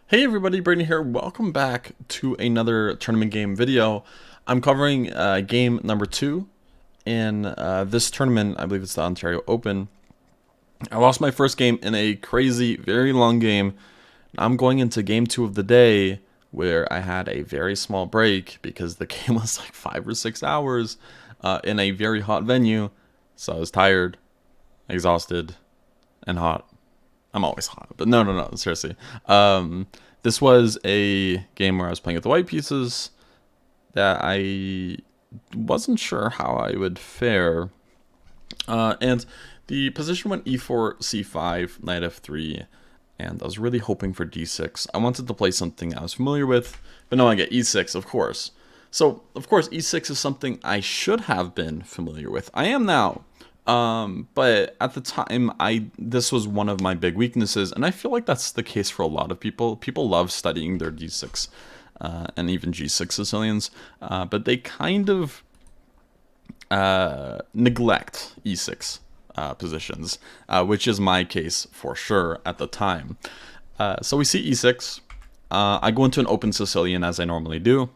Hey everybody, Brayden here. Welcome back to another tournament game video. I'm covering game number 2 in this tournament. I believe it's the Ontario Open. I lost my first game in a crazy, very long game. I'm going into game 2 of the day where I had a very small break because the game was like 5 or 6 hours in a very hot venue. So I was tired, exhausted, and hot. I'm always hot, but no, seriously. This was a game where I was playing with the white pieces that I wasn't sure how I would fare. And the position went e4, c5, knight f3, and I was really hoping for d6. I wanted to play something I was familiar with, but no, I get e6, of course. So, of course, e6 is something I should have been familiar with. I am now. But at the time, this was one of my big weaknesses, and I feel like that's the case for a lot of people. People love studying their d6 and even g6 Sicilians, but they kind of neglect e6 positions, which is my case for sure at the time. So we see e6. I go into an open Sicilian as I normally do.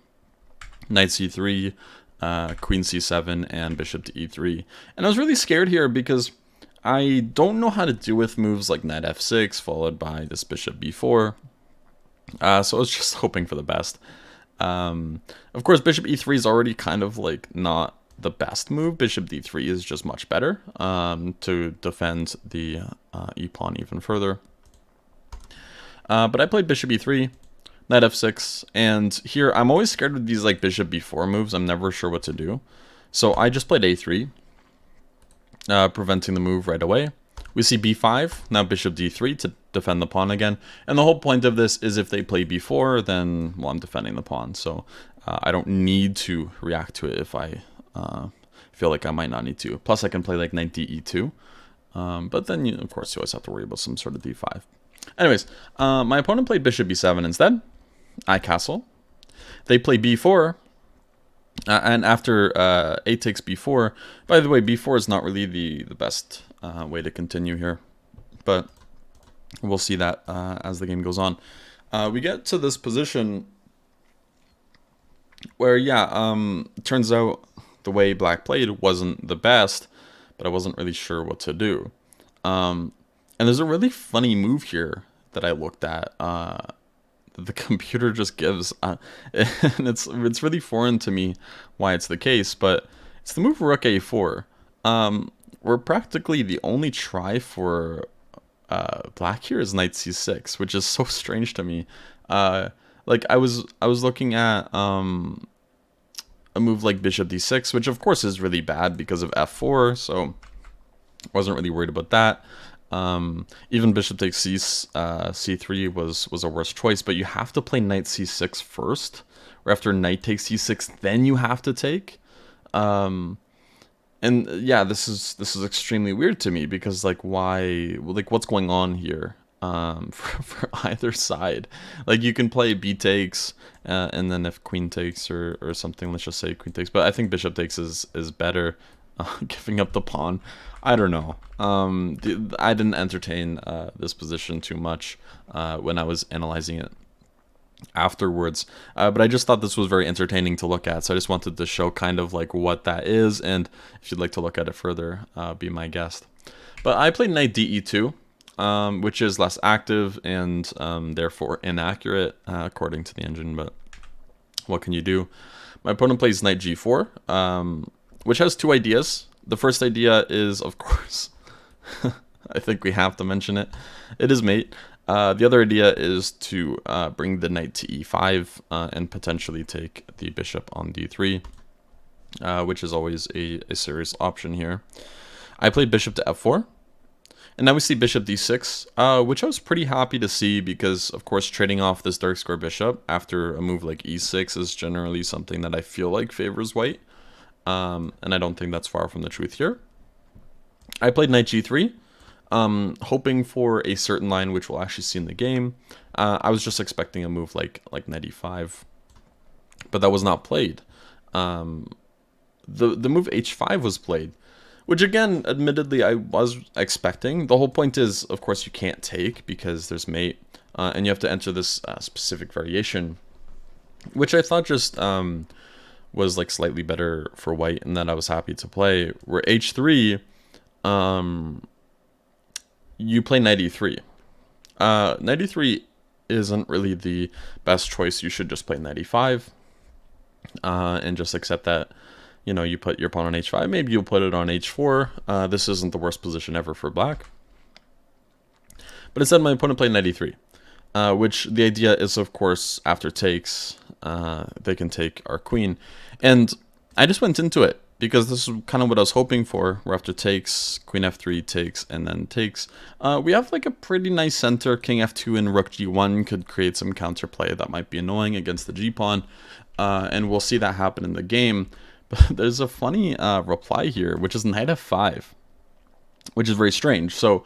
Knight c3, queen c7, and bishop to e3. And I was really scared here because I don't know how to deal with moves like knight f6 followed by this bishop b4. So I was just hoping for the best. Of course, bishop e3 is already kind of like not the best move. Bishop d3 is just much better to defend the e-pawn even further. But I played bishop e3. Knight f6, and here I'm always scared with these like bishop b4 moves. I'm never sure what to do, so I just played a3, preventing the move right away. We see b5, now bishop d3 to defend the pawn again, and the whole point of this is if they play b4, then well, I'm defending the pawn, so I don't need to react to it if I feel like I might not need to. Plus I can play like knight de2, but then of course you always have to worry about some sort of d5. Anyways, my opponent played bishop b7 instead. I castle. They play b4, and after a takes b4. By the way, b4 is not really the best way to continue here, but we'll see that as the game goes on. We get to this position where, it turns out the way black played wasn't the best, but I wasn't really sure what to do. And there's a really funny move here that I looked at. The computer just gives, and it's really foreign to me why it's the case, but it's the move rook a4. We're practically the only try for black here is knight c6, which is so strange to me. Like I was looking at a move like bishop d6, which of course is really bad because of f4, so I wasn't really worried about that. Even bishop takes c3 was a worse choice, but you have to play knight c6 first, or after knight takes c6, then you have to take. And yeah, this is extremely weird to me because like why, like what's going on here for either side? Like you can play b takes, and then if queen takes or something, let's just say queen takes, but I think bishop takes is better. Giving up the pawn, I don't know. I didn't entertain this position too much when I was analyzing it afterwards, but I just thought this was very entertaining to look at, so I just wanted to show kind of like what that is, and if you'd like to look at it further, be my guest. But I played knight de2, which is less active and therefore inaccurate according to the engine, but what can you do? My opponent plays knight g4, which has two ideas. The first idea is, of course, I think we have to mention it. It is mate. The other idea is to bring the knight to e5 and potentially take the bishop on d3, which is always a serious option here. I played bishop to f4. And now we see bishop d6, which I was pretty happy to see because, of course, trading off this dark square bishop after a move like e6 is generally something that I feel like favors white. And I don't think that's far from the truth here. I played knight g3, hoping for a certain line which we'll actually see in the game. I was just expecting a move like knight e5, but that was not played. The move h5 was played, which again, admittedly, I was expecting. The whole point is, of course, you can't take because there's mate. and you have to enter this specific variation, which I thought just was like slightly better for white, and that I was happy to play. Where h3, you play knight e3. Knight e3 isn't really the best choice. You should just play knight e5, and just accept that, you know, you put your pawn on h5. Maybe you'll put it on h4. This isn't the worst position ever for black. But instead, my opponent played knight e3, which the idea is, of course, after takes, they can take our queen. And I just went into it because this is kind of what I was hoping for, where after takes, queen f3 takes, and then takes. We have like a pretty nice center. King f2 and rook g1 could create some counterplay that might be annoying against the g-pawn, and we'll see that happen in the game. But there's a funny reply here, which is knight f5, which is very strange. So,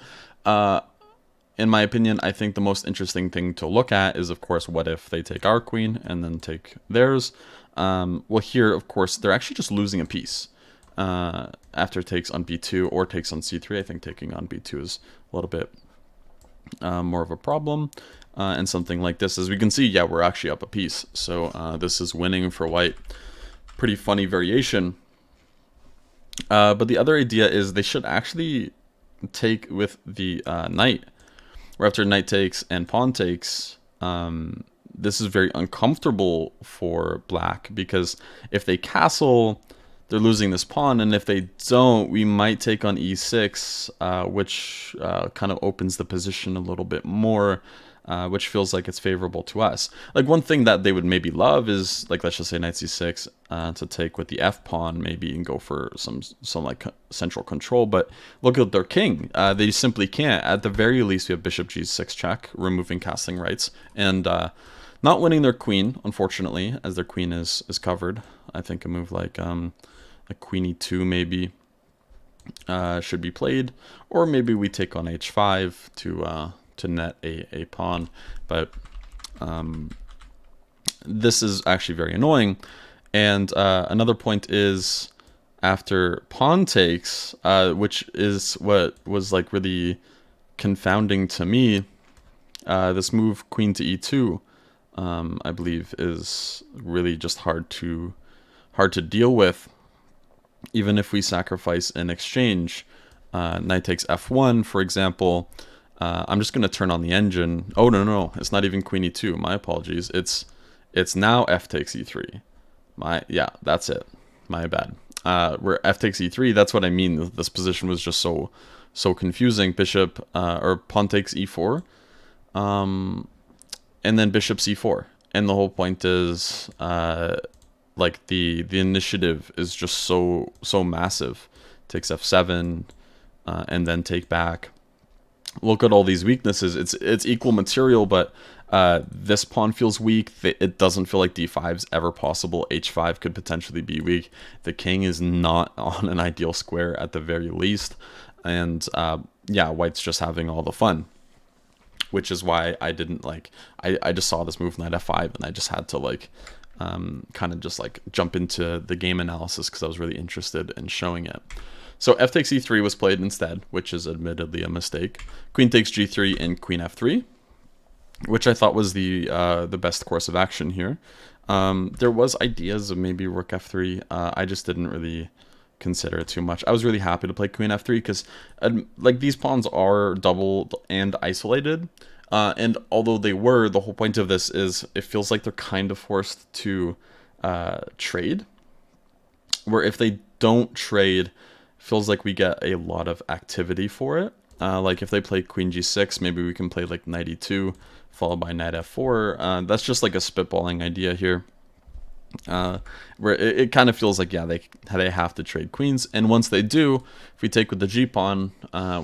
in my opinion, I think the most interesting thing to look at is, of course, what if they take our queen and then take theirs? Well, here, of course, they're actually just losing a piece after takes on b2 or takes on c3. I think taking on b2 is a little bit more of a problem. And something like this, as we can see, yeah, we're actually up a piece. So this is winning for white. Pretty funny variation. But the other idea is they should actually take with the knight, where after knight takes and pawn takes, this is very uncomfortable for black, because if they castle, they're losing this pawn, and if they don't, we might take on e6, which kind of opens the position a little bit more, which feels like it's favorable to us. Like, one thing that they would maybe love is, like, let's just say knight c6 to take with the f pawn, maybe, and go for some like central control. But look at their king; they simply can't. At the very least, we have bishop g6 check, removing castling rights, and not winning their queen, unfortunately, as their queen is covered. I think a move like queen e2 maybe should be played, or maybe we take on h5 to net a pawn. But this is actually very annoying. And another point is, after pawn takes, which is what was like really confounding to me, this move queen to e2, I believe, is really just hard to deal with, even if we sacrifice in exchange. Knight takes f1, for example. I'm just going to turn on the engine. Oh, no, it's not even queen e2. My apologies. It's now f takes e3. Yeah, that's it. My bad. Where f takes e3, that's what I mean. This position was just so confusing. Bishop, or pawn takes e4, and then bishop c4. And the whole point is, like, the initiative is just so massive. Takes f7, and then take back. Look at all these weaknesses. It's equal material, but this pawn feels weak. It doesn't feel like d5's ever possible. h5 could potentially be weak. The king is not on an ideal square at the very least. And yeah, white's just having all the fun, which is why I didn't like, I just saw this move knight f5, and I just had to like kind of just like jump into the game analysis, because I was really interested in showing it. So f takes e3 was played instead, which is admittedly a mistake. Queen takes g3 and queen f3, which I thought was the best course of action here. There was ideas of maybe rook f3. I just didn't really consider it too much. I was really happy to play queen f3 because like, these pawns are doubled and isolated. And although they were, the whole point of this is it feels like they're kind of forced to trade. Where if they don't trade, feels like we get a lot of activity for it. Like if they play queen g6, maybe we can play like knight e2 followed by knight f4. That's just like a spitballing idea here, where it kind of feels like, yeah, they have to trade queens, and once they do, if we take with the g-pawn,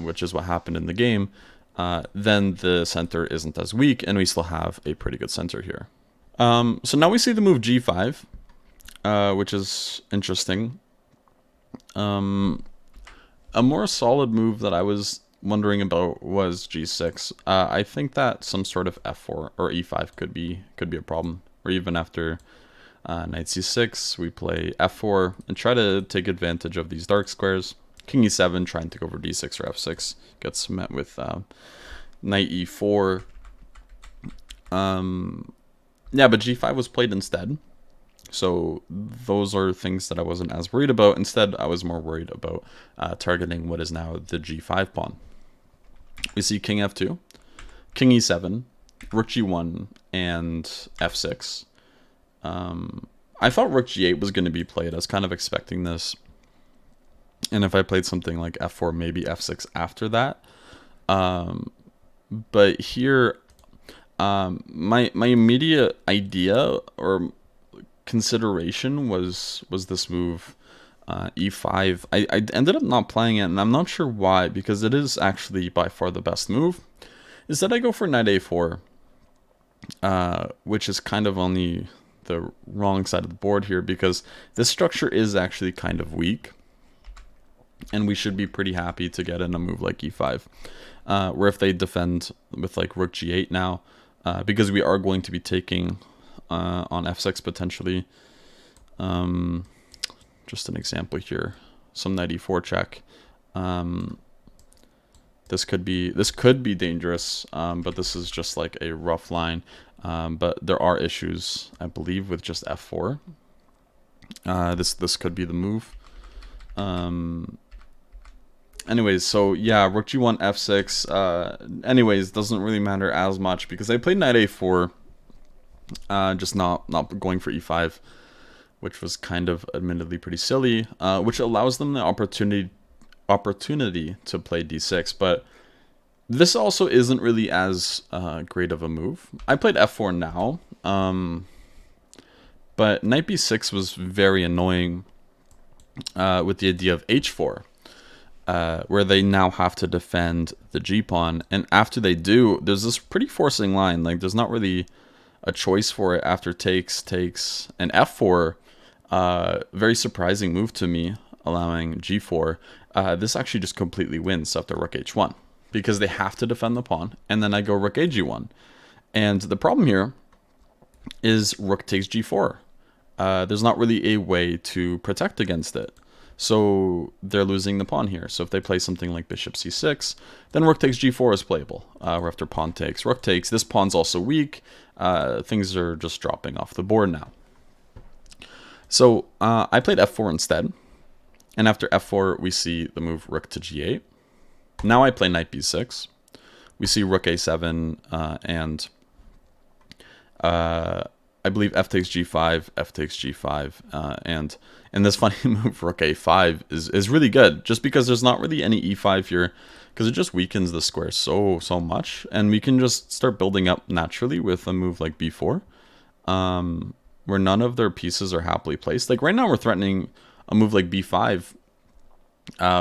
which is what happened in the game, then the center isn't as weak, and we still have a pretty good center here. So now we see the move g5, which is interesting. A more solid move that I was wondering about was g6. I think that some sort of f4 or e5 could be a problem, or even after knight c6, we play f4 and try to take advantage of these dark squares. King e7, trying to go over d6 or f6, gets met with knight e4. Yeah, but g5 was played instead. So those are things that I wasn't as worried about. Instead, I was more worried about targeting what is now the g5 pawn. We see king f2, king e7, rook g1, and f6. I thought rook g8 was going to be played. I was kind of expecting this. And if I played something like f4, maybe f6 after that. But here, my immediate idea or consideration was this move, e5. I ended up not playing it, and I'm not sure why, because it is actually by far the best move. Is that I go for knight a4, which is kind of on the wrong side of the board here, because this structure is actually kind of weak, and we should be pretty happy to get in a move like e5, where if they defend with like rook g8 now, because we are going to be taking on f6 potentially. Just an example here, some knight e4 check. This could be dangerous, but this is just like a rough line. But there are issues, I believe, with just f4. This could be the move. Anyways, so yeah, rook g1, f6. Anyways, doesn't really matter as much because I played knight a4, just not going for e5, which was kind of admittedly pretty silly, which allows them the opportunity to play d6. But this also isn't really as great of a move. I played f4 now, but knight b6 was very annoying with the idea of h4. Where they now have to defend the g-pawn, and after they do, there's this pretty forcing line. Like, there's not really a choice for it after takes, and f4. Very surprising move to me, allowing g4. This actually just completely wins after rook h1, because they have to defend the pawn, and then I go rook ag1. And the problem here is rook takes g4. There's not really a way to protect against it. So they're losing the pawn here. So if they play something like bishop c6, then rook takes g4 is playable. Or after pawn takes, rook takes. This pawn's also weak. Things are just dropping off the board now. So I played f4 instead. And after f4, we see the move rook to g8. Now I play knight b6. We see rook a7 and I believe f takes g5, f takes g5, and this funny move rook a5 is really good, just because there's not really any e5 here, because it just weakens the square so much, and we can just start building up naturally with a move like b4, where none of their pieces are happily placed. Like right now we're threatening a move like b5,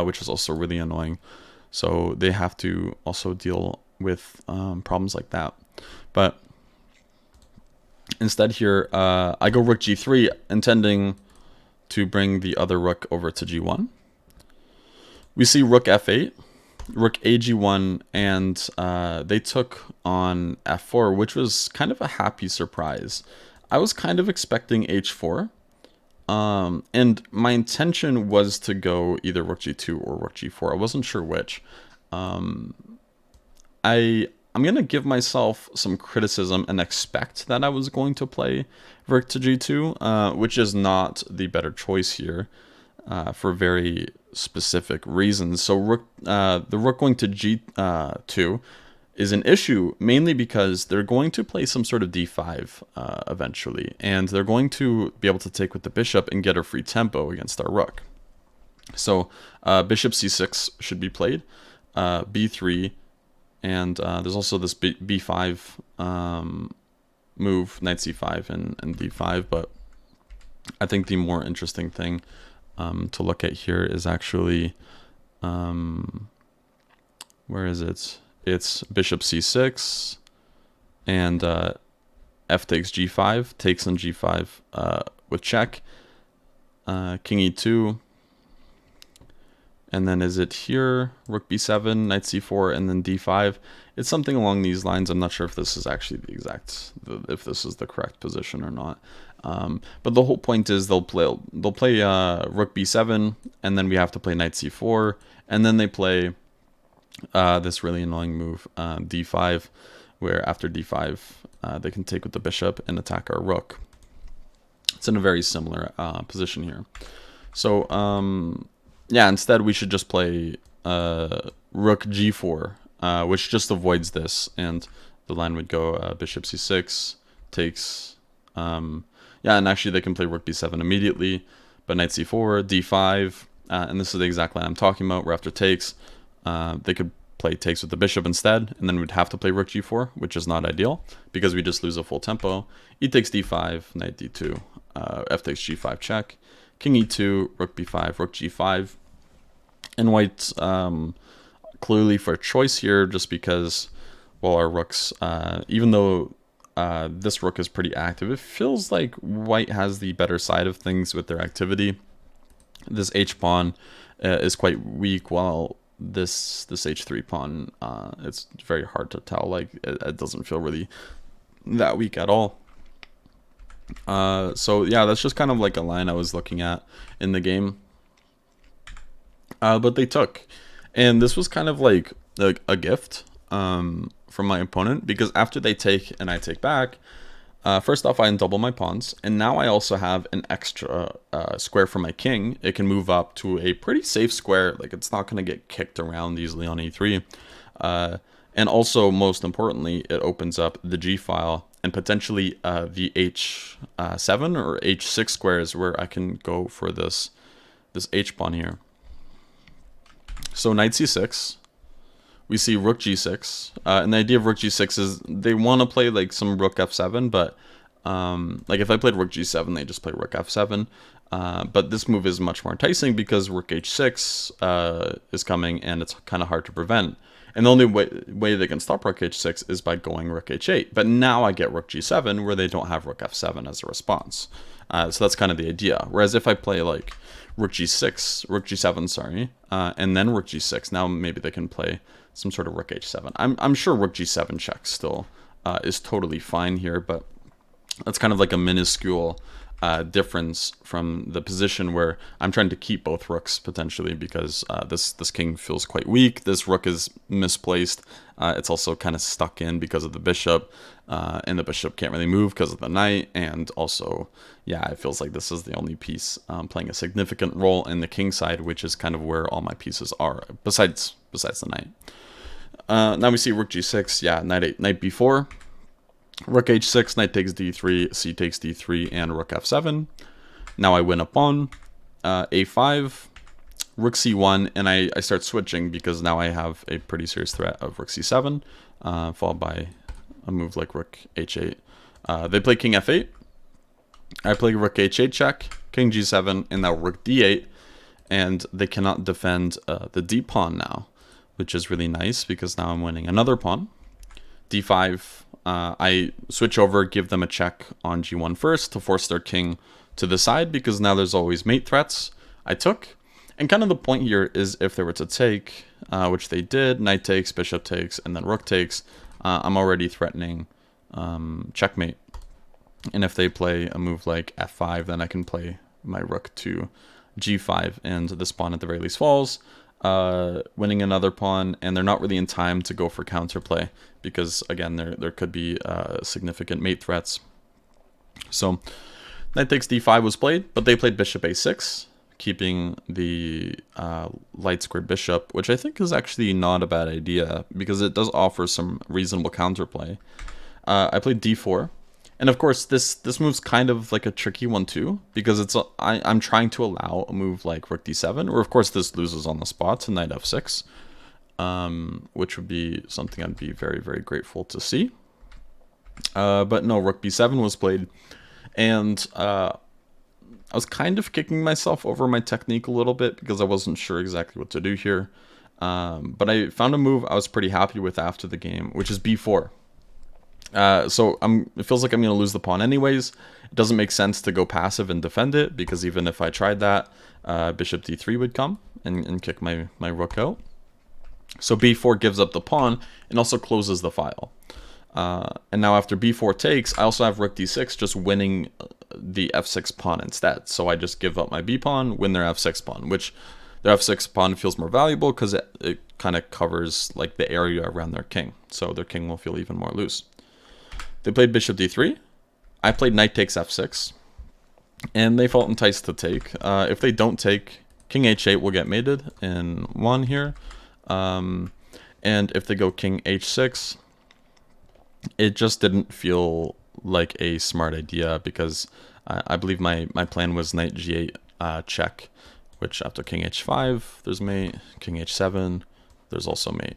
which is also really annoying, so they have to also deal with problems like that. But instead here, I go rook g3, intending to bring the other rook over to g1. We see rook f8, rook ag1, and they took on f4, which was kind of a happy surprise. I was kind of expecting h4, and my intention was to go either rook g2 or rook g4. I wasn't sure which. I'm going to give myself some criticism and expect that I was going to play rook to g2, which is not the better choice here for very specific reasons. So the rook going to g2 is an issue, mainly because they're going to play some sort of d5 eventually, and they're going to be able to take with the bishop and get a free tempo against our rook. So bishop c6 should be played, b3, and there's also this b5 move, knight c5 and d5, but I think the more interesting thing to look at here is actually, where is it? It's bishop c6 and f takes g5, takes on g5 with check, king e2, and then is it here, rook b7, knight c4, and then d5. It's something along these lines. I'm not sure if this is actually if this is the correct position or not. But the whole point is they'll play rook b7, and then we have to play knight c4, and then they play this really annoying move, d5, where after d5, they can take with the bishop and attack our rook. It's in a very similar position here. So, yeah, instead we should just play rook g4, which just avoids this, and the line would go bishop c6, takes, yeah, and actually they can play rook b7 immediately, but knight c4, d5, and this is the exact line I'm talking about, where after takes, they could play takes with the bishop instead, and then we'd have to play rook g4, which is not ideal, because we just lose a full tempo. E takes d5, knight d2, f takes g5 check, king e2, rook b5, rook g5, and white's clearly for choice here, just because, well, our rooks, even though this rook is pretty active, it feels like white has the better side of things with their activity. This h-pawn is quite weak, while this h3 pawn, it's very hard to tell. Like, it doesn't feel really that weak at all. So yeah, that's just kind of like a line I was looking at in the game. But they took, and this was kind of like a gift from my opponent, because after they take and I take back, first off, I undouble my pawns, and now I also have an extra square for my king. It can move up to a pretty safe square, like it's not going to get kicked around easily on e3. And also, most importantly, it opens up the g file and potentially the h7 or h6 squares, where I can go for this h-pawn here. So knight c6, we see rook g6, and the idea of rook g6 is they want to play like some rook f7, but like if I played rook g7, they just play rook f7. But this move is much more enticing because rook h6 is coming, and it's kind of hard to prevent. And the only way they can stop rook h6 is by going rook h8. But now I get rook g7, where they don't have rook f7 as a response. So that's kind of the idea. Whereas if I play like rook g7, sorry, and then rook g6, now maybe they can play some sort of rook h7. I'm sure rook g7 check still is totally fine here, but that's kind of like a minuscule difference from the position where I'm trying to keep both rooks potentially, because this king feels quite weak. This rook is misplaced. It's also kind of stuck in because of the bishop, and the bishop can't really move because of the knight. And also, yeah, it feels like this is the only piece playing a significant role in the king side, which is kind of where all my pieces are, besides the knight. Now we see rook g6, yeah, knight b4. Rook h6, knight takes d3, c takes d3, and rook f7. Now I win a pawn. A5, rook c1, and I start switching because now I have a pretty serious threat of rook c7, followed by a move like rook h8. They play king f8. I play rook h8 check, king g7, and now rook d8. And they cannot defend the d pawn now, which is really nice because now I'm winning another pawn. d5. I switch over, give them a check on g1 first to force their king to the side, because now there's always mate threats. I took, and kind of the point here is if they were to take, which they did, knight takes, bishop takes, and then rook takes, I'm already threatening checkmate. And if they play a move like f5, then I can play my rook to g5, and this pawn at the very least falls, winning another pawn, and they're not really in time to go for counterplay because, again, there could be significant mate threats. So knight takes d5 was played, but they played bishop a6, keeping the light squared bishop, which I think is actually not a bad idea because it does offer some reasonable counterplay. I played d4. And of course, this move's kind of like a tricky one too, because I'm trying to allow a move like rook d7, or of course this loses on the spot to knight f6, which would be something I'd be very, very grateful to see. But no, rook b7 was played, and I was kind of kicking myself over my technique a little bit because I wasn't sure exactly what to do here. But I found a move I was pretty happy with after the game, which is b4. So it feels like I'm going to lose the pawn anyways. It doesn't make sense to go passive and defend it, because even if I tried that, bishop d3 would come and kick my rook out. So b4 gives up the pawn and also closes the file. And now after b4 takes, I also have rook d6 just winning the f6 pawn instead. So I just give up my b pawn, win their f6 pawn, which Their f6 pawn feels more valuable because it kind of covers like the area around their king, so their king will feel even more loose. They played bishop d3. I played knight takes f6, and they felt enticed to take. If they don't take, king h8 will get mated in 1 here, and if they go king h6, it just didn't feel like a smart idea because I believe my plan was knight g8 check, which after king h5 there's mate, king h7 there's also mate.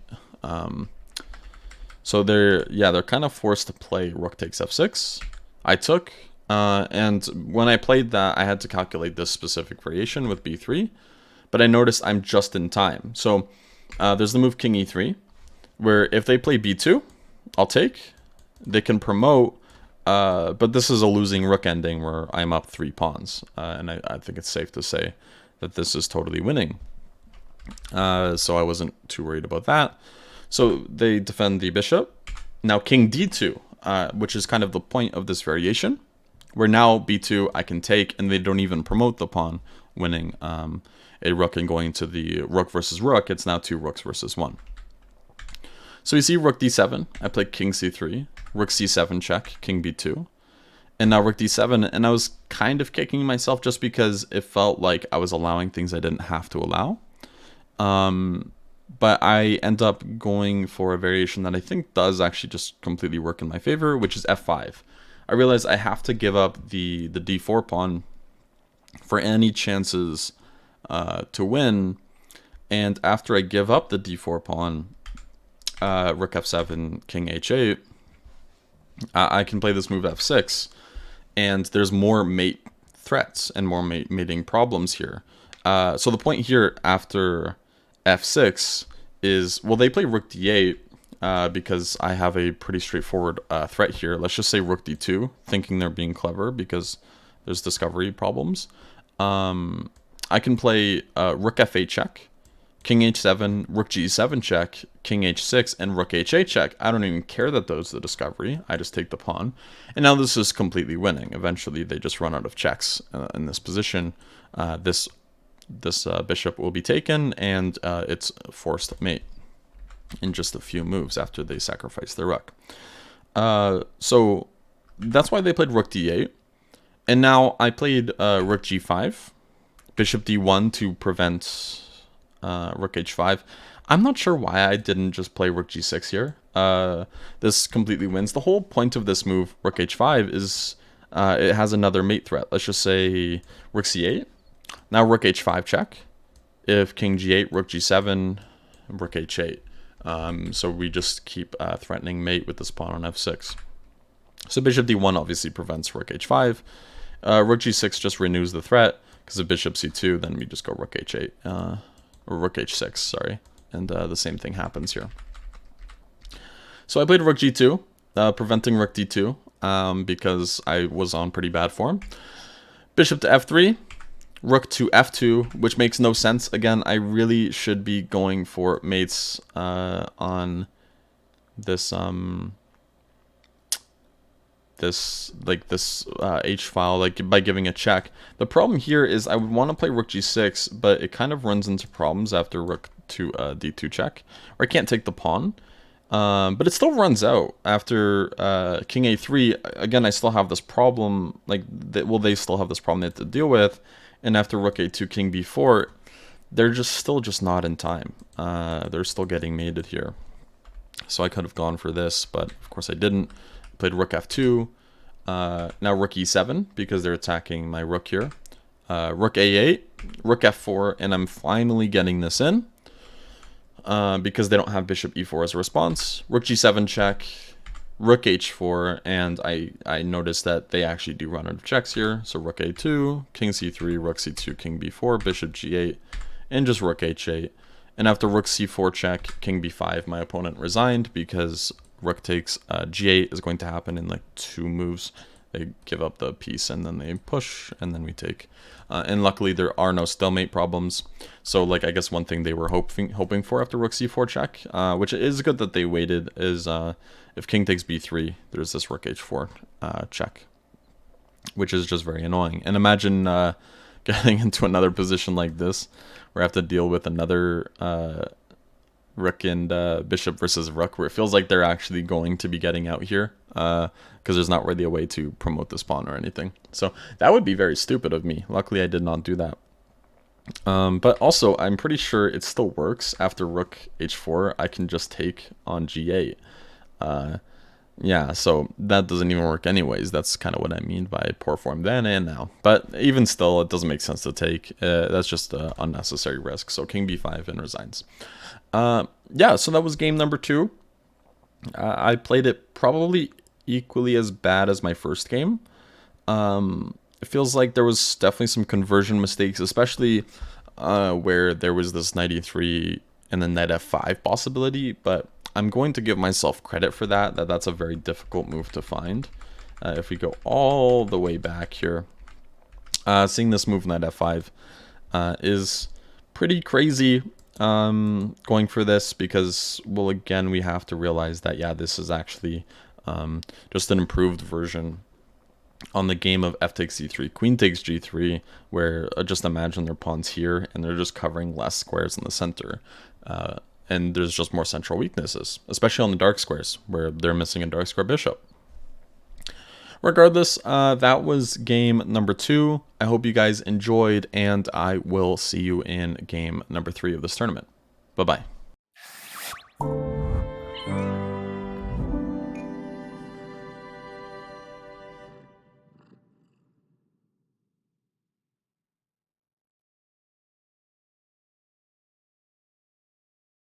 So they're kind of forced to play rook takes f6. I took, and when I played that, I had to calculate this specific variation with b3, but I noticed I'm just in time. So there's the move king e3, where if they play b2, I'll take. They can promote, but this is a losing rook ending where I'm up 3 pawns, and I think it's safe to say that this is totally winning. So I wasn't too worried about that. So they defend the bishop. Now king d2, which is kind of the point of this variation, where now b2 I can take, and they don't even promote the pawn, winning a rook and going to the rook versus rook. It's now 2 rooks versus 1. So you see rook d7, I played king c3, rook c7 check, king b2, and now rook d7, and I was kind of kicking myself just because it felt like I was allowing things I didn't have to allow. But I end up going for a variation that I think does actually just completely work in my favor, which is f5. I realize I have to give up the d4 pawn for any chances to win, and after I give up the d4 pawn, rook f7, king h8, I can play this move f6, and there's more mate threats and more mating problems here. So the point here after f6 is, well, they play rook d8 because I have a pretty straightforward threat here. Let's just say rook d2, thinking they're being clever because there's discovery problems. I can play rook f8 check, king h7, rook g7 check, king h6, and rook h8 check. I don't even care that those are the discovery. I just take the pawn. And now this is completely winning. Eventually, they just run out of checks in this position. This bishop will be taken, and it's forced mate in just a few moves after they sacrifice their rook. So that's why they played rook d8. And now I played rook g5, bishop d1 to prevent rook h5. I'm not sure why I didn't just play rook g6 here. This completely wins. The whole point of this move, rook h5, is it has another mate threat. Let's just say rook c8. Now rook h5 check. If king g8, rook g7, rook h8. So we just keep threatening mate with this pawn on f6. So bishop d1 obviously prevents rook h5. Rook g6 just renews the threat, because if bishop c2, then we just go rook h8. Or rook h6, sorry. And the same thing happens here. So I played rook g2, preventing rook d2, because I was on pretty bad form. Bishop to f3, rook to f2, which makes no sense. Again, I really should be going for mates on this h file, like by giving a check. The problem here is I would want to play rook g6, but it kind of runs into problems after rook to d2 check, or I can't take the pawn. But it still runs out after king a3. Again, I still have this problem. They still have this problem they have to deal with. And after rook a2, king b4, they're still not in time. They're still getting mated here. So I could have gone for this, but of course I didn't. Played rook f2. Now rook e7 because they're attacking my rook here. Rook a8, rook f4, and I'm finally getting this in. Because they don't have bishop e4 as a response. Rook g7 check, rook h4, and I noticed that they actually do run out of checks here. So rook a2, king c3, rook c2, king b4, bishop g8, and just rook h8. And after rook c4 check, king b5, my opponent resigned because rook takes g8 is going to happen in like 2 moves. They give up the piece and then they push and then we take. And luckily there are no stalemate problems. So I guess one thing they were hoping for after rook c4 check, which is good that they waited, is if king takes b3, there's this rook h4 check, which is just very annoying. And imagine getting into another position like this, where I have to deal with another rook and bishop versus rook, where it feels like they're actually going to be getting out here, because there's not really a way to promote this pawn or anything. So that would be very stupid of me. Luckily, I did not do that. But also, I'm pretty sure it still works. After rook h4, I can just take on g8. Yeah, so that doesn't even work anyways. That's kind of what I mean by poor form then and now. But even still, it doesn't make sense to take. That's just an unnecessary risk. So king b5 and resigns. Yeah, so that was game number 2. I played it probably equally as bad as my first game. It feels like there was definitely some conversion mistakes, especially where there was this knight e3 and then knight f5 possibility, but I'm going to give myself credit for that. That's a very difficult move to find. If we go all the way back here, seeing this move knight f5 is pretty crazy. Going for this because, well, again, we have to realize that, yeah, this is actually just an improved version on the game of f takes e3, queen takes g3, where just imagine their pawns here and they're just covering less squares in the center. And there's just more central weaknesses, especially on the dark squares, where they're missing a dark square bishop. Regardless, that was game number 2. I hope you guys enjoyed, and I will see you in game number 3 of this tournament. Bye-bye.